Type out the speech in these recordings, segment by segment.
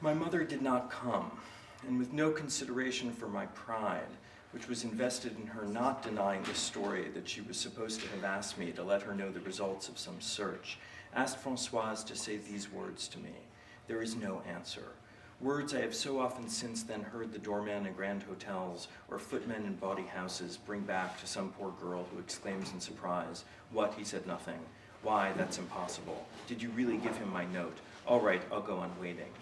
My mother did not come, and with no consideration for my pride, which was invested in her not denying the story that she was supposed to have asked me to let her know the results of some search, asked Françoise to say these words to me. There is no answer. Words I have so often since then heard the doorman in grand hotels or footmen in bawdy houses bring back to some poor girl who exclaims in surprise, "What?" He said nothing. "Why? That's impossible. Did you really give him my note? All right, I'll go on waiting."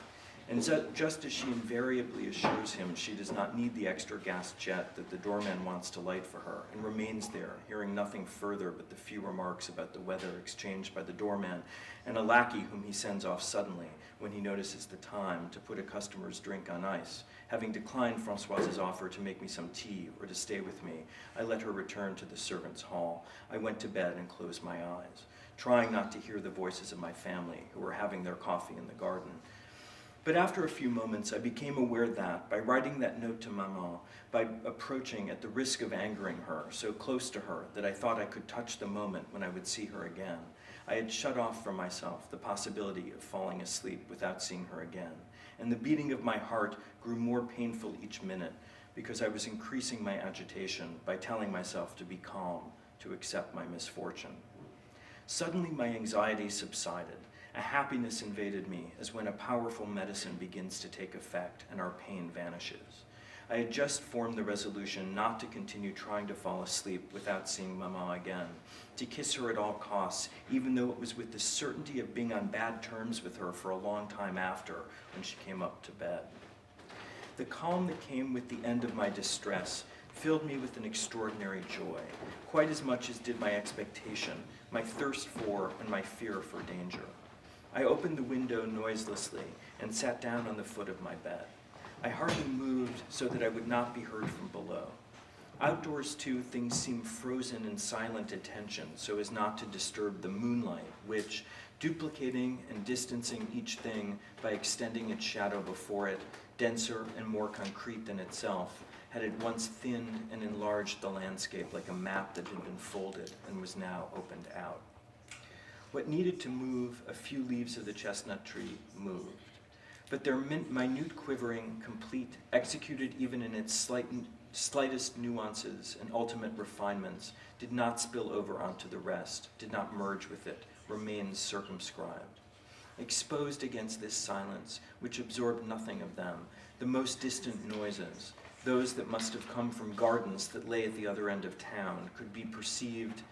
And just as she invariably assures him she does not need the extra gas jet that the doorman wants to light for her, and remains there, hearing nothing further but the few remarks about the weather exchanged by the doorman and a lackey whom he sends off suddenly when he notices the time to put a customer's drink on ice. Having declined Françoise's offer to make me some tea or to stay with me, I let her return to the servants' hall. I went to bed and closed my eyes, trying not to hear the voices of my family who were having their coffee in the garden. But after a few moments, I became aware that, by writing that note to Maman, by approaching at the risk of angering her, so close to her that I thought I could touch the moment when I would see her again, I had shut off from myself the possibility of falling asleep without seeing her again, and the beating of my heart grew more painful each minute because I was increasing my agitation by telling myself to be calm, to accept my misfortune. Suddenly my anxiety subsided. A happiness invaded me as when a powerful medicine begins to take effect and our pain vanishes. I had just formed the resolution not to continue trying to fall asleep without seeing Maman again, to kiss her at all costs, even though it was with the certainty of being on bad terms with her for a long time after, when she came up to bed. The calm that came with the end of my distress filled me with an extraordinary joy, quite as much as did my expectation, my thirst for, and my fear for danger. I opened the window noiselessly and sat down on the foot of my bed. I hardly moved so that I would not be heard from below. Outdoors, too, things seemed frozen in silent attention so as not to disturb the moonlight, which, duplicating and distancing each thing by extending its shadow before it, denser and more concrete than itself, had at once thinned and enlarged the landscape like a map that had been folded and was now opened out. What needed to move, a few leaves of the chestnut tree, moved. But their minute quivering, complete, executed even in its slightest nuances and ultimate refinements, did not spill over onto the rest, did not merge with it, remained circumscribed. Exposed against this silence, which absorbed nothing of them, the most distant noises, those that must have come from gardens that lay at the other end of town, could be perceived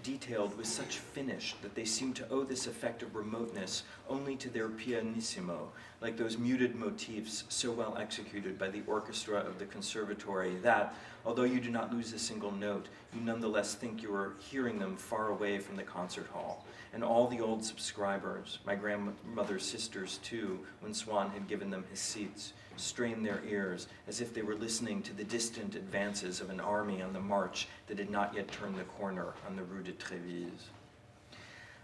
detailed with such finish that they seemed to owe this effect of remoteness only to their pianissimo, like those muted motifs so well executed by the orchestra of the conservatory that, although you do not lose a single note, you nonetheless think you are hearing them far away from the concert hall. And all the old subscribers, my grandmother's sisters too, when Swann had given them his seats, strained their ears as if they were listening to the distant advances of an army on the march that had not yet turned the corner on the Rue de Trévise.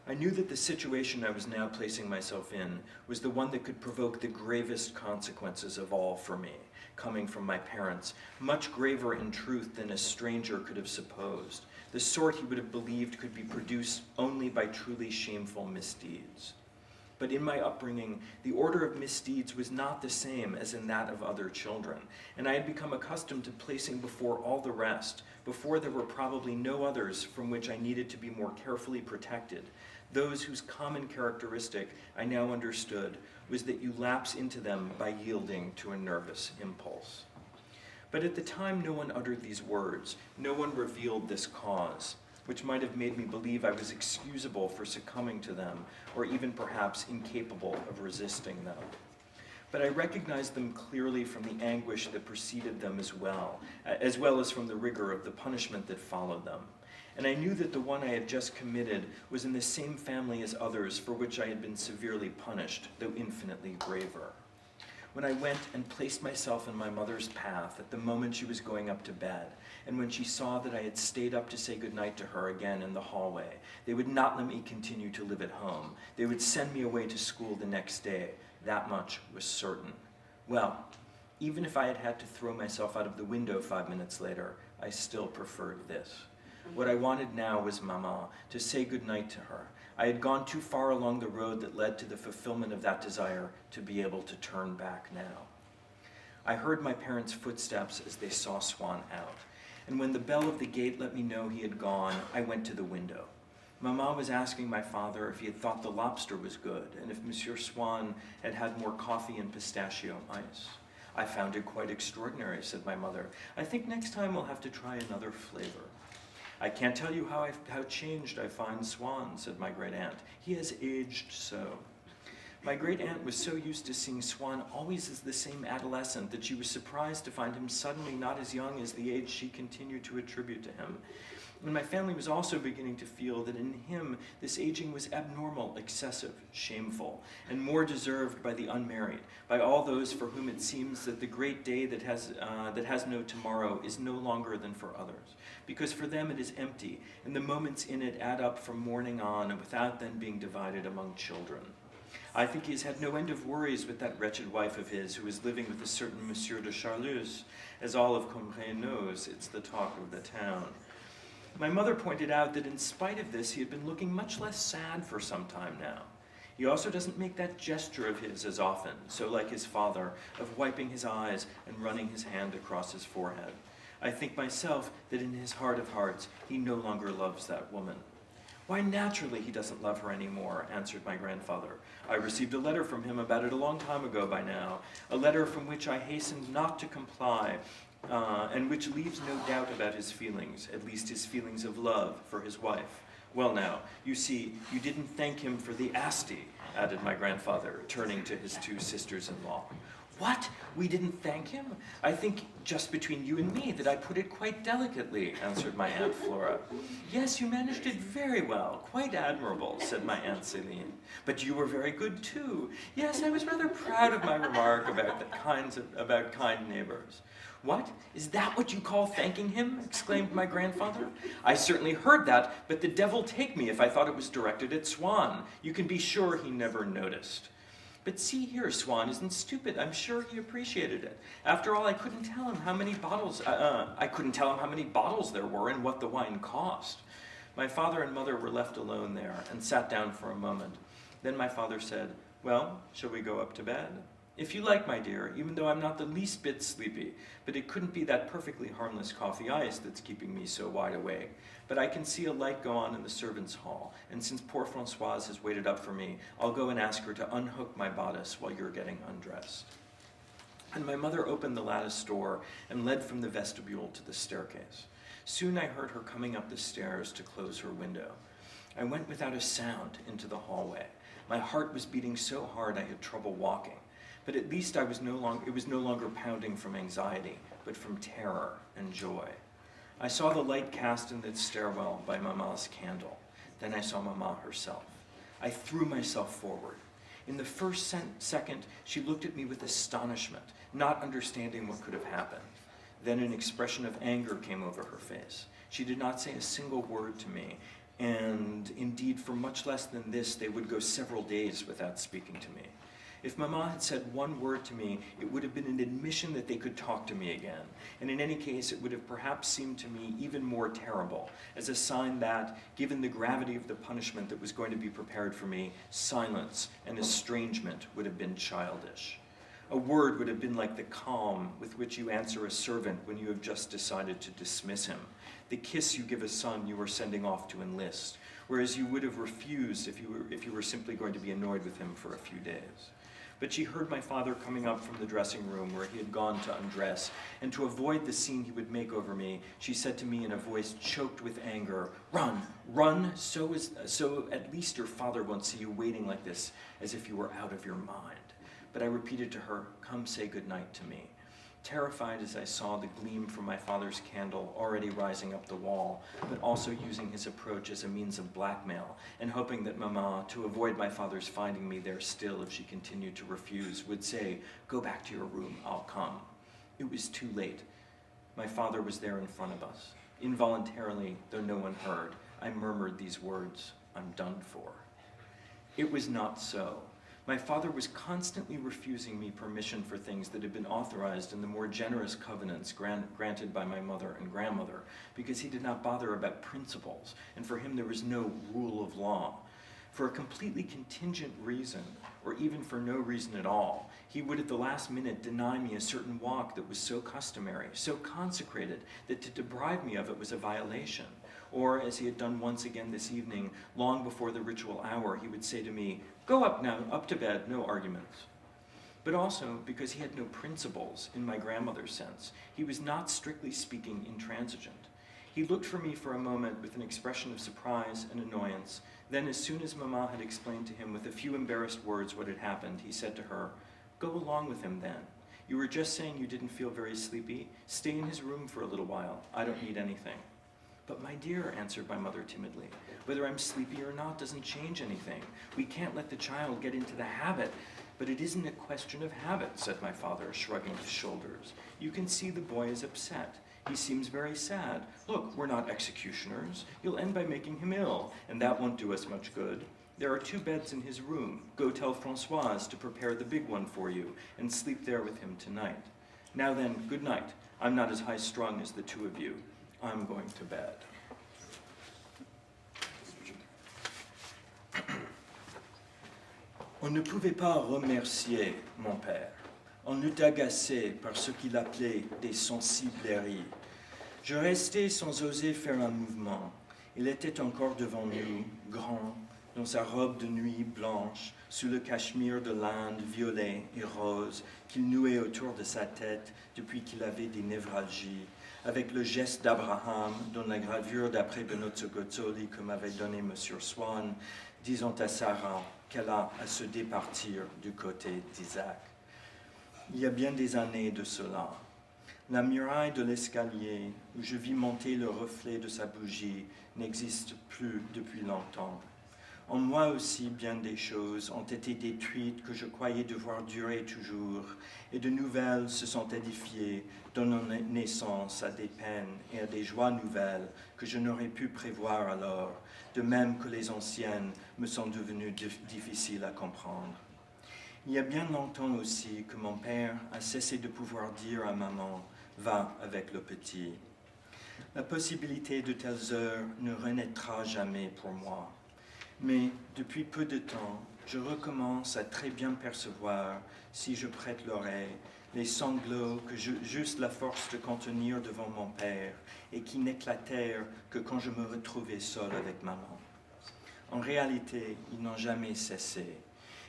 I knew that the situation I was now placing myself in was the one that could provoke the gravest consequences of all for me, coming from my parents, much graver in truth than a stranger could have supposed, the sort he would have believed could be produced only by truly shameful misdeeds. But in my upbringing, the order of misdeeds was not the same as in that of other children, and I had become accustomed to placing before all the rest, before there were probably no others from which I needed to be more carefully protected, those whose common characteristic I now understood was that you lapse into them by yielding to a nervous impulse. But at the time no one uttered these words, no one revealed this cause, which might have made me believe I was excusable for succumbing to them, or even perhaps incapable of resisting them. But I recognized them clearly from the anguish that preceded them as well as from the rigor of the punishment that followed them. And I knew that the one I had just committed was in the same family as others for which I had been severely punished, though infinitely graver. When I went and placed myself in my mother's path at the moment she was going up to bed, and when she saw that I had stayed up to say goodnight to her again in the hallway, they would not let me continue to live at home. They would send me away to school the next day. That much was certain. Well, even if I had had to throw myself out of the window 5 minutes later, I still preferred this. What I wanted now was Mama, to say goodnight to her. I had gone too far along the road that led to the fulfillment of that desire to be able to turn back now. I heard my parents' footsteps as they saw Swann out, and when the bell of the gate let me know he had gone, I went to the window. Mama was asking my father if he had thought the lobster was good, and if Monsieur Swann had had more coffee and pistachio ice. I found it quite extraordinary, said my mother. I think next time we'll have to try another flavor. I can't tell you how changed I find Swann, said my great-aunt. He has aged so. My great-aunt was so used to seeing Swann always as the same adolescent that she was surprised to find him suddenly not as young as the age she continued to attribute to him. And my family was also beginning to feel that in him this aging was abnormal, excessive, shameful, and more deserved by the unmarried, by all those for whom it seems that the great day that has no tomorrow is no longer than for others, because for them it is empty, and the moments in it add up from morning on, and without then being divided among children. I think he has had no end of worries with that wretched wife of his who is living with a certain Monsieur de Charlus. As all of Combré knows, it's the talk of the town. My mother pointed out that in spite of this, he had been looking much less sad for some time now. He also doesn't make that gesture of his as often, so like his father, of wiping his eyes and running his hand across his forehead. I think myself that in his heart of hearts, he no longer loves that woman. Why, naturally he doesn't love her anymore, answered my grandfather. I received a letter from him about it a long time ago by now, a letter from which I hastened not to comply, and which leaves no doubt about his feelings, at least his feelings of love for his wife. Well now, you see, you didn't thank him for the Asti, added my grandfather, turning to his two sisters-in-law. What? We didn't thank him? I think, just between you and me, that I put it quite delicately, answered my Aunt Flora. Yes, you managed it very well, quite admirable, said my Aunt Céline. But you were very good too. Yes, I was rather proud of my remark about kind neighbors. What? Is that what you call thanking him? Exclaimed my grandfather. I certainly heard that, but the devil take me if I thought it was directed at Swann. You can be sure he never noticed. But see here, Swann isn't stupid. I'm sure he appreciated it. After all, I couldn't tell him how many bottles there were and what the wine cost. My father and mother were left alone there and sat down for a moment. Then my father said, well, shall we go up to bed? If you like, my dear, even though I'm not the least bit sleepy, but it couldn't be that perfectly harmless coffee ice that's keeping me so wide awake. But I can see a light go on in the servants' hall, and since poor Françoise has waited up for me, I'll go and ask her to unhook my bodice while you're getting undressed. And my mother opened the lattice door and led from the vestibule to the staircase. Soon I heard her coming up the stairs to close her window. I went without a sound into the hallway. My heart was beating so hard I had trouble walking. But at least it was no longer pounding from anxiety, but from terror and joy. I saw the light cast in the stairwell by Mama's candle. Then I saw Mama herself. I threw myself forward. In the first second, she looked at me with astonishment, not understanding what could have happened. Then an expression of anger came over her face. She did not say a single word to me, and indeed for much less than this, they would go several days without speaking to me. If Mama had said one word to me, it would have been an admission that they could talk to me again. And in any case, it would have perhaps seemed to me even more terrible, as a sign that, given the gravity of the punishment that was going to be prepared for me, silence and estrangement would have been childish. A word would have been like the calm with which you answer a servant when you have just decided to dismiss him, the kiss you give a son you are sending off to enlist, whereas you would have refused if you were simply going to be annoyed with him for a few days. But she heard my father coming up from the dressing room where he had gone to undress, and to avoid the scene he would make over me, she said to me in a voice choked with anger, "Run, run, so at least your father won't see you waiting like this, as if you were out of your mind." But I repeated to her, "Come say good night to me," terrified as I saw the gleam from my father's candle already rising up the wall, but also using his approach as a means of blackmail, and hoping that Mama, to avoid my father's finding me there still if she continued to refuse, would say, "Go back to your room, I'll come." It was too late. My father was there in front of us. Involuntarily, though no one heard, I murmured these words, "I'm done for." It was not so. My father was constantly refusing me permission for things that had been authorized in the more generous covenants granted by my mother and grandmother, because he did not bother about principles, and for him there was no rule of law. For a completely contingent reason, or even for no reason at all, he would at the last minute deny me a certain walk that was so customary, so consecrated, that to deprive me of it was a violation. Or, as he had done once again this evening, long before the ritual hour, he would say to me, "Go up now, up to bed, no arguments." But also because he had no principles in my grandmother's sense. He was not, strictly speaking, intransigent. He looked for me for a moment with an expression of surprise and annoyance. Then, as soon as Mamma had explained to him with a few embarrassed words what had happened, he said to her, "Go along with him then. You were just saying you didn't feel very sleepy. Stay in his room for a little while. I don't need anything." "But my dear," answered my mother timidly, "whether I'm sleepy or not doesn't change anything. We can't let the child get into the habit." "But it isn't a question of habit," said my father, shrugging his shoulders. "You can see the boy is upset. He seems very sad. Look, we're not executioners. You'll end by making him ill, and that won't do us much good. There are 2 beds in his room. Go tell Françoise to prepare the big one for you, and sleep there with him tonight. Now then, good night. I'm not as high-strung as the 2 of you. I'm going to bed." On ne pouvait pas remercier mon père. On l'eût agacé par ce qu'il appelait des sensibleries. Je restais sans oser faire un mouvement. Il était encore devant nous, grand, dans sa robe de nuit blanche, sous le cachemire de l'Inde violet et rose qu'il nouait autour de sa tête depuis qu'il avait des névralgies, avec le geste d'Abraham dans la gravure d'après Benozzo Gozzoli que m'avait donné M. Swann, disant à Sarah qu'elle a à se départir du côté d'Isaac. Il y a bien des années de cela. La muraille de l'escalier où je vis monter le reflet de sa bougie n'existe plus depuis longtemps. En moi aussi, bien des choses ont été détruites que je croyais devoir durer toujours, et de nouvelles se sont édifiées, donnant naissance à des peines et à des joies nouvelles que je n'aurais pu prévoir alors, de même que les anciennes me sont devenues difficiles à comprendre. Il y a bien longtemps aussi que mon père a cessé de pouvoir dire à maman « Va avec le petit ». La possibilité de telles heures ne renaîtra jamais pour moi. Mais depuis peu de temps, je recommence à très bien percevoir, si je prête l'oreille, les sanglots que j'eusse la force de contenir devant mon père et qui n'éclatèrent que quand je me retrouvais seul avec maman. En réalité, ils n'ont jamais cessé.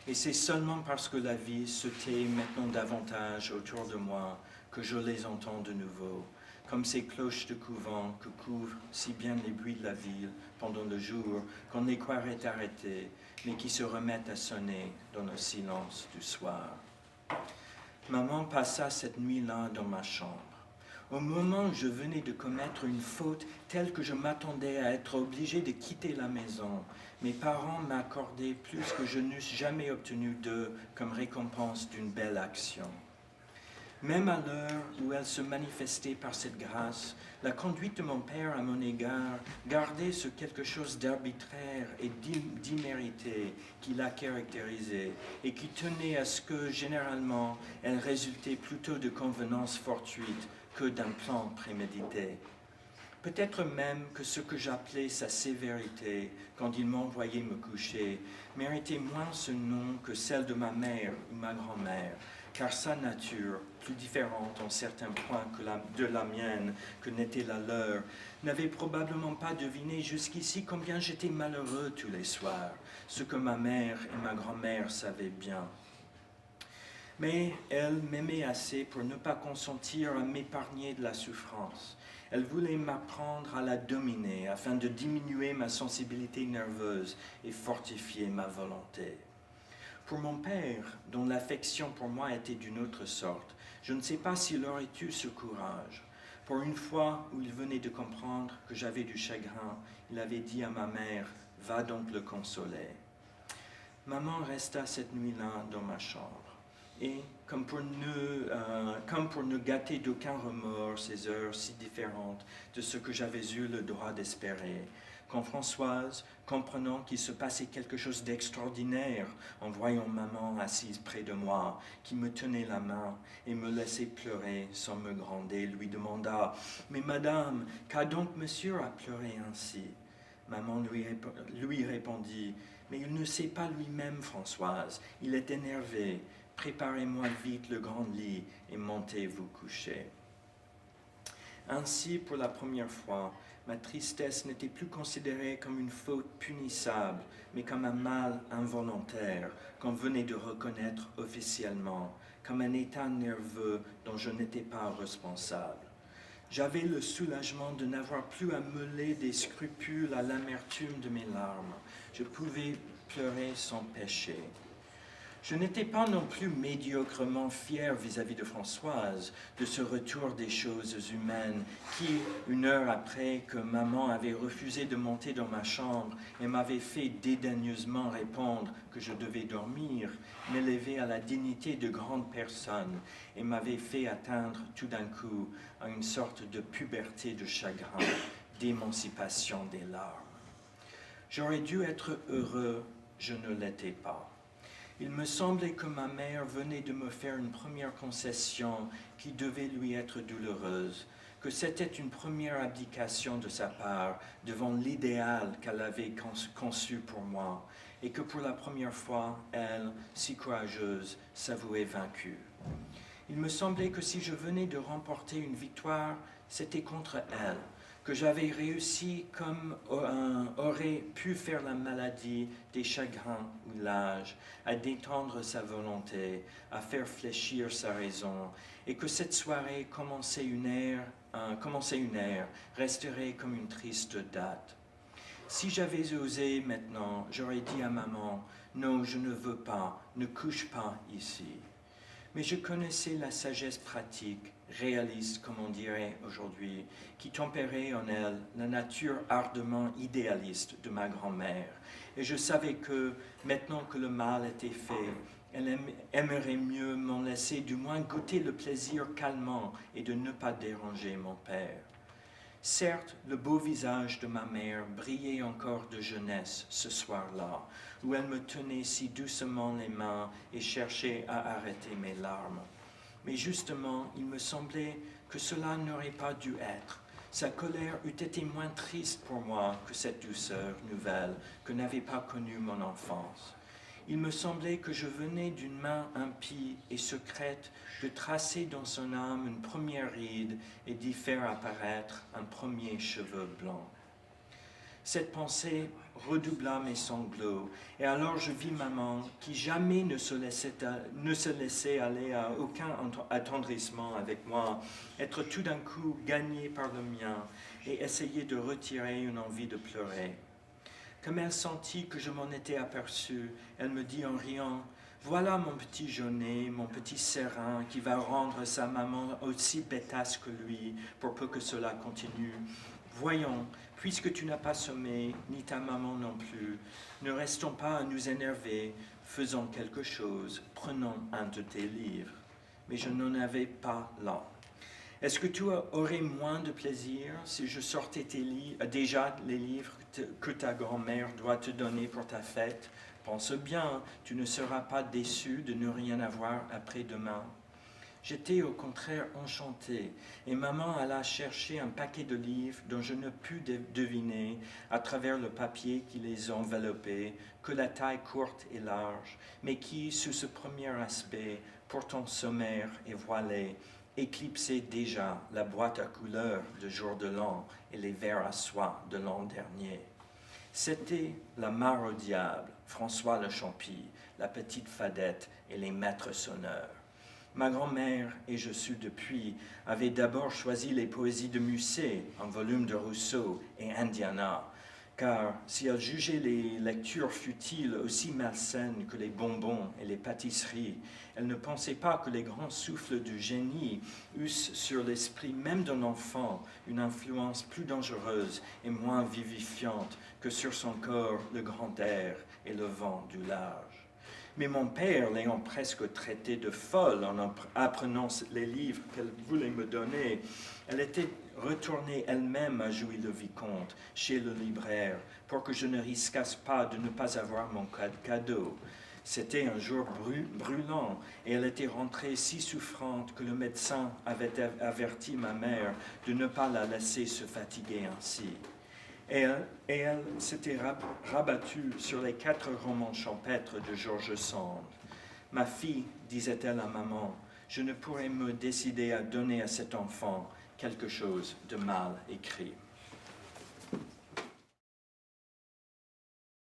Et c'est seulement parce que la vie se tait maintenant davantage autour de moi que je les entends de nouveau, comme ces cloches de couvent que couvrent si bien les bruits de la ville pendant le jour qu'on les croirait arrêtés, mais qui se remettent à sonner dans le silence du soir. Maman passa cette nuit-là dans ma chambre. Au moment où je venais de commettre une faute telle que je m'attendais à être obligé de quitter la maison, mes parents m'accordaient plus que je n'eusse jamais obtenu d'eux comme récompense d'une belle action. Même à l'heure où elle se manifestait par cette grâce, la conduite de mon père à mon égard gardait ce quelque chose d'arbitraire et d'immérité qui la caractérisait et qui tenait à ce que, généralement, elle résultait plutôt de convenances fortuites que d'un plan prémédité. Peut-être même que ce que j'appelais sa sévérité, quand il m'envoyait me coucher, méritait moins ce nom que celle de ma mère ou ma grand-mère, car sa nature, plus différente en certains points de la mienne que n'était la leur, n'avait probablement pas deviné jusqu'ici combien j'étais malheureux tous les soirs, ce que ma mère et ma grand-mère savaient bien. Mais elle m'aimait assez pour ne pas consentir à m'épargner de la souffrance. Elle voulait m'apprendre à la dominer afin de diminuer ma sensibilité nerveuse et fortifier ma volonté. Pour mon père, dont l'affection pour moi était d'une autre sorte, je ne sais pas s'il aurait eu ce courage. Pour une fois où il venait de comprendre que j'avais du chagrin, il avait dit à ma mère « Va donc le consoler ». Maman resta cette nuit-là dans ma chambre. Et comme pour ne gâter d'aucun remords ces heures si différentes de ce que j'avais eu le droit d'espérer, quand Françoise, comprenant qu'il se passait quelque chose d'extraordinaire en voyant maman assise près de moi, qui me tenait la main et me laissait pleurer sans me gronder, lui demanda « Mais madame, qu'a donc monsieur à pleurer ainsi ?» Maman lui répondit « Mais il ne sait pas lui-même, Françoise, il est énervé. Préparez-moi vite le grand lit et montez vous coucher. » Ainsi, pour la première fois, ma tristesse n'était plus considérée comme une faute punissable, mais comme un mal involontaire qu'on venait de reconnaître officiellement, comme un état nerveux dont je n'étais pas responsable. J'avais le soulagement de n'avoir plus à mêler des scrupules à l'amertume de mes larmes. Je pouvais pleurer sans péché. Je n'étais pas non plus médiocrement fier vis-à-vis de Françoise, de ce retour des choses humaines qui, une heure après que maman avait refusé de monter dans ma chambre et m'avait fait dédaigneusement répondre que je devais dormir, m'élevait à la dignité de grande personne et m'avait fait atteindre tout d'un coup à une sorte de puberté de chagrin, d'émancipation des larmes. J'aurais dû être heureux, je ne l'étais pas. Il me semblait que ma mère venait de me faire une première concession qui devait lui être douloureuse, que c'était une première abdication de sa part devant l'idéal qu'elle avait conçu pour moi, et que pour la première fois, elle, si courageuse, s'avouait vaincue. Il me semblait que si je venais de remporter une victoire, c'était contre elle, que j'avais réussi comme aurait pu faire la maladie, des chagrins ou l'âge, à détendre sa volonté, à faire fléchir sa raison, et que cette soirée commençait une ère, resterait comme une triste date. Si j'avais osé maintenant, j'aurais dit à maman, « Non, je ne veux pas, ne couche pas ici. » Mais je connaissais la sagesse pratique, réaliste comme on dirait aujourd'hui, qui tempérait en elle la nature ardemment idéaliste de ma grand-mère. Et je savais que, maintenant que le mal était fait, elle aimerait mieux m'en laisser du moins goûter le plaisir calmant et de ne pas déranger mon père. Certes, le beau visage de ma mère brillait encore de jeunesse ce soir-là, où elle me tenait si doucement les mains et cherchait à arrêter mes larmes. Mais justement, il me semblait que cela n'aurait pas dû être. Sa colère eût été moins triste pour moi que cette douceur nouvelle que n'avait pas connue mon enfance. Il me semblait que je venais d'une main impie et secrète de tracer dans son âme une première ride et d'y faire apparaître un premier cheveu blanc. Cette pensée redoubla mes sanglots, et alors je vis maman, qui jamais ne se laissait aller à aucun attendrissement avec moi, être tout d'un coup gagnée par le mien et essayer de retirer une envie de pleurer. Comme elle sentit que je m'en étais aperçu, elle me dit en riant, « Voilà mon petit jaunet, mon petit serin qui va rendre sa maman aussi bêtasse que lui pour peu que cela continue. Voyons, puisque tu n'as pas sommé, ni ta maman non plus, ne restons pas à nous énerver, faisons quelque chose, prenons un de tes livres. » Mais je n'en avais pas là. Est-ce que tu aurais moins de plaisir si je sortais déjà les livres que ta grand-mère doit te donner pour ta fête? Pense bien, tu ne seras pas déçu de ne rien avoir après-demain. J'étais au contraire enchanté, et maman alla chercher un paquet de livres dont je ne pus deviner, à travers le papier qui les enveloppait, que la taille courte et large, mais qui, sous ce premier aspect, pourtant sommaire et voilé, éclipsait déjà la boîte à couleurs de jour de l'an et les vers à soie de l'an dernier. C'était la mare au diable, François le Champy, la petite Fadette et les maîtres sonneurs. Ma grand-mère, et je sus depuis, avait d'abord choisi les poésies de Musset, un volume de Rousseau et Indiana, car si elle jugeait les lectures futiles aussi malsaines que les bonbons et les pâtisseries, elle ne pensait pas que les grands souffles du génie eussent sur l'esprit même d'un enfant une influence plus dangereuse et moins vivifiante que sur son corps le grand air et le vent du large. Mais mon père, l'ayant presque traitée de folle en apprenant les livres qu'elle voulait me donner, elle était retournée elle-même à Jouy-le-Vicomte, chez le libraire, pour que je ne risquasse pas de ne pas avoir mon cadeau. C'était un jour brûlant, et elle était rentrée si souffrante que le médecin avait averti ma mère de ne pas la laisser se fatiguer ainsi. Et elle s'était rabattue sur les 4 romans champêtres de George Sand. Ma fille, disait-elle à maman, je ne pourrais me décider à donner à cet enfant quelque chose de mal écrit.